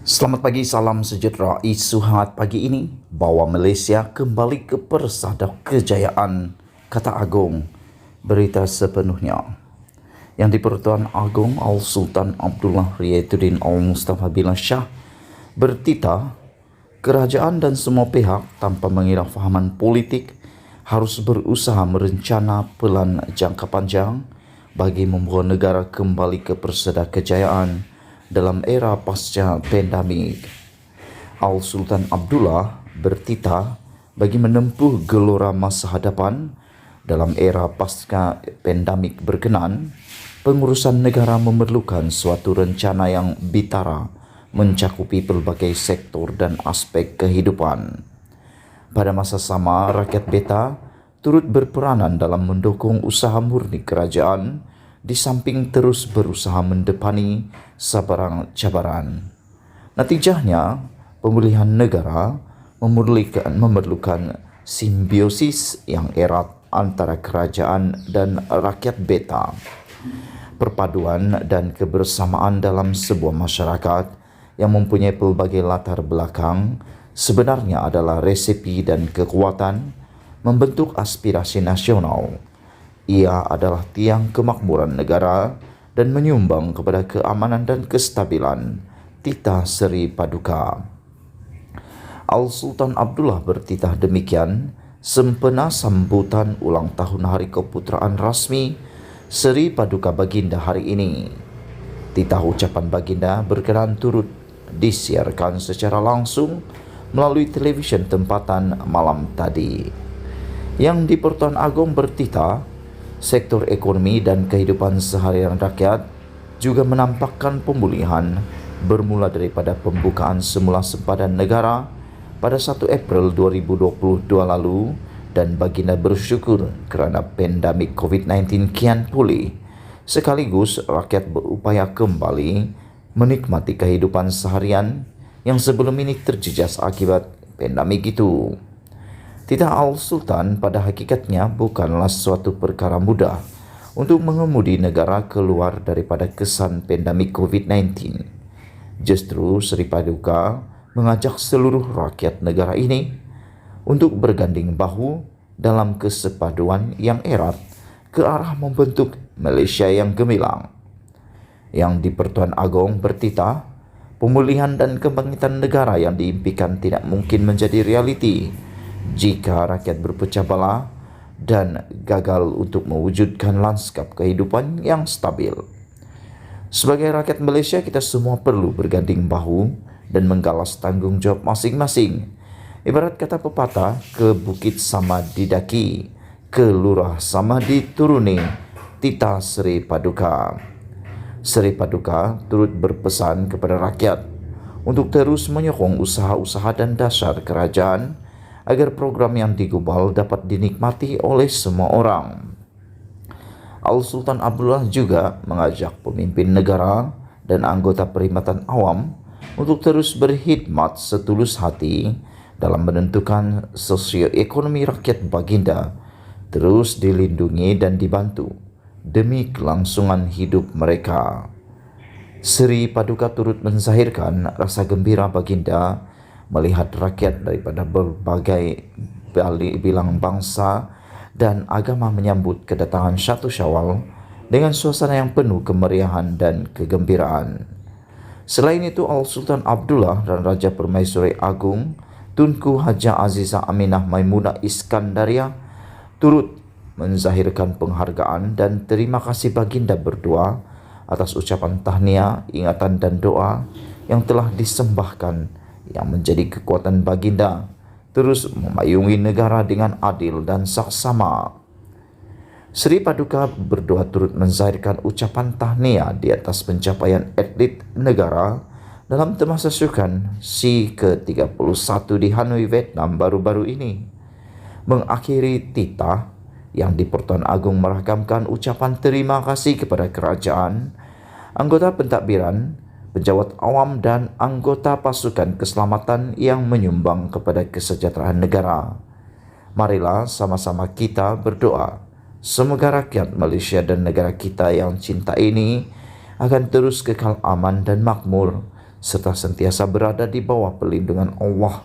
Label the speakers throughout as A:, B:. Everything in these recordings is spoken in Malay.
A: Selamat pagi, salam sejahtera. Isu hangat pagi ini bawa Malaysia kembali ke persada kejayaan, kata Agong. Berita sepenuhnya. Yang di-Pertuan Agong Al-Sultan Abdullah Riayatuddin Al-Mustafa Billah Shah bertitah, kerajaan dan semua pihak tanpa mengira fahaman politik harus berusaha merencana pelan jangka panjang bagi membawa negara kembali ke persada kejayaan dalam era pasca pandemik. Al-Sultan Abdullah bertitah bagi menempuh gelora masa hadapan dalam era pasca pandemik berkenan. Pengurusan negara memerlukan suatu rencana yang bitara mencakupi pelbagai sektor dan aspek kehidupan. Pada masa sama, rakyat beta turut berperanan dalam mendukung usaha murni kerajaan di samping terus berusaha mendepani sabarang cabaran. Natijahnya, pemulihan negara memerlukan simbiosis yang erat antara kerajaan dan rakyat beta. Perpaduan dan kebersamaan dalam sebuah masyarakat yang mempunyai pelbagai latar belakang sebenarnya adalah resepi dan kekuatan membentuk aspirasi nasional. Ia adalah tiang kemakmuran negara dan menyumbang kepada keamanan dan kestabilan. Titah Seri Paduka. Al-Sultan Abdullah bertitah demikian sempena sambutan ulang tahun Hari Keputeraan Rasmi Seri Paduka Baginda hari ini. Titah ucapan Baginda berkenan turut disiarkan secara langsung melalui televisyen tempatan malam tadi. Yang di-Pertuan Agong bertitah, sektor ekonomi dan kehidupan seharian rakyat juga menampakkan pemulihan bermula daripada pembukaan semula sempadan negara pada 1 April 2022 lalu, dan Baginda bersyukur kerana pandemik COVID-19 kian pulih, sekaligus rakyat berupaya kembali menikmati kehidupan seharian yang sebelum ini terjejas akibat pandemik itu. Titah Al-Sultan pada hakikatnya bukanlah suatu perkara mudah untuk mengemudi negara keluar daripada kesan pandemik COVID-19. Justru Seri Paduka mengajak seluruh rakyat negara ini untuk berganding bahu dalam kesepaduan yang erat ke arah membentuk Malaysia yang gemilang. Yang di-Pertuan Agong bertitah, pemulihan dan kebangkitan negara yang diimpikan tidak mungkin menjadi realiti jika rakyat berpecah belah dan gagal untuk mewujudkan lanskap kehidupan yang stabil. Sebagai rakyat Malaysia, kita semua perlu berganding bahu dan menggalas tanggungjawab masing-masing. Ibarat kata pepatah, ke bukit sama didaki, ke lurah sama dituruni. Titah Seri Paduka. Seri Paduka turut berpesan kepada rakyat untuk terus menyokong usaha-usaha dan dasar kerajaan agar program yang digubal dapat dinikmati oleh semua orang. Al-Sultan Abdullah juga mengajak pemimpin negara dan anggota perkhidmatan awam untuk terus berkhidmat setulus hati dalam menentukan sosioekonomi rakyat Baginda terus dilindungi dan dibantu demi kelangsungan hidup mereka. Seri Paduka turut menzahirkan rasa gembira Baginda melihat rakyat daripada berbagai bilang bangsa dan agama menyambut kedatangan 1 Syawal dengan suasana yang penuh kemeriahan dan kegembiraan. Selain itu, Al-Sultan Abdullah dan Raja Permaisuri Agung Tunku Haja Azizah Aminah Maimunah Iskandariah turut menzahirkan penghargaan dan terima kasih Baginda berdua atas ucapan tahniah, ingatan dan doa yang telah disembahkan, yang menjadi kekuatan Baginda terus memayungi negara dengan adil dan saksama. Seri Paduka berdoa turut menzahirkan ucapan tahniah di atas pencapaian atlet negara dalam Temasa Sukan SEA ke-31 di Hanoi, Vietnam baru-baru ini. Mengakhiri titah, yang di-Pertuan Agong merakamkan ucapan terima kasih kepada kerajaan, anggota pentadbiran, pejabat awam dan anggota pasukan keselamatan yang menyumbang kepada kesejahteraan negara. Marilah sama-sama kita berdoa semoga rakyat Malaysia dan negara kita yang cinta ini akan terus kekal aman dan makmur serta sentiasa berada di bawah perlindungan Allah,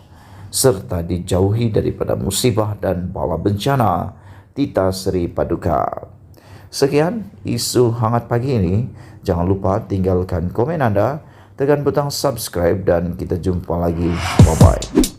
A: serta dijauhi daripada musibah dan bala bencana. Tita Sri Paduka. Sekian isu hangat pagi ini. Jangan lupa tinggalkan komen Anda, tekan butang subscribe dan kita jumpa lagi. Bye-bye.